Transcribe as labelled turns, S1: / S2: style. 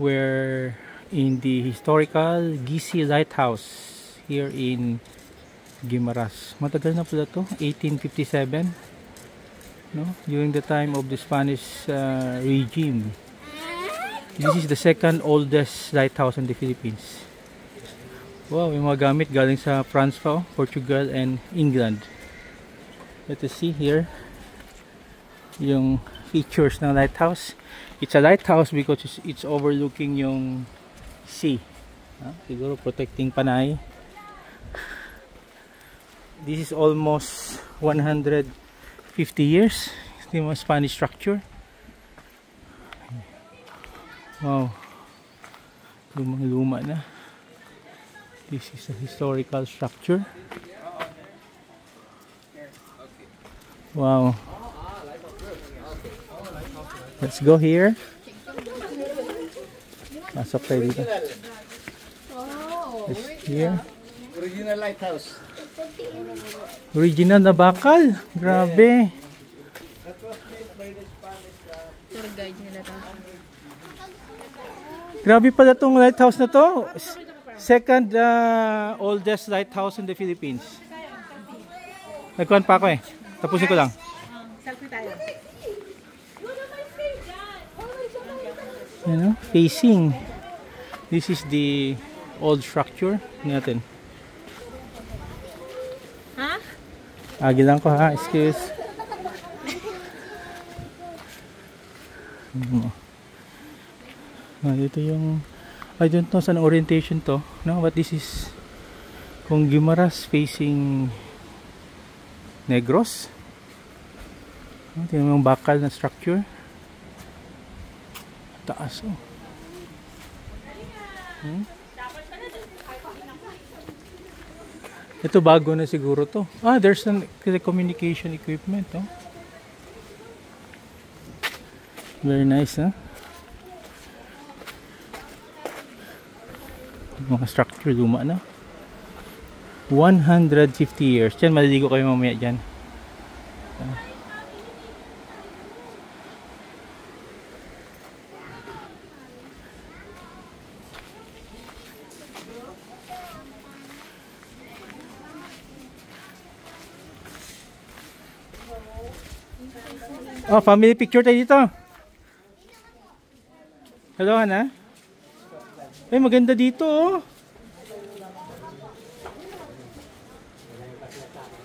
S1: We're in the historical Gisi Lighthouse here in Guimaras. Matagal na pala to, 1857, no? During the time of the Spanish regime. This is the second oldest lighthouse in the Philippines. Wow, yung mga gamit galing sa France pa, Portugal and England. Let us see here yung features ng lighthouse. It's a lighthouse because it's overlooking yung sea. Siguro protecting Panay. This is almost 150 years. Ito yung Spanish structure. Wow. Luma na. This is a historical structure. Wow. Let's go here. Pasok tayo dito. Here.
S2: Original lighthouse.
S1: Original na bakal. Grabe.
S3: Tour guide nila to.
S1: Grabe pala tong lighthouse na to. Second oldest lighthouse in the Philippines. Nagkuhan pa ako eh. Tapusin ko lang.
S3: Selfie tayo.
S1: You know, facing. This is the old structure natin.
S3: Ha?
S1: Agilan ko ha, excuse. Ito yung, I don't know saan orientation to, no? But this is kung Guimaras facing Negros. Ito yung bakal na structure. Taas oh. Ito bago na siguro to. There's a communication equipment oh. Very nice huh? Mga structure luma na. 150 years. Diyan maliligo kayo mamaya dyan. Oh, family picture tayo dito. Hello, Hana. Ay, maganda dito, oh.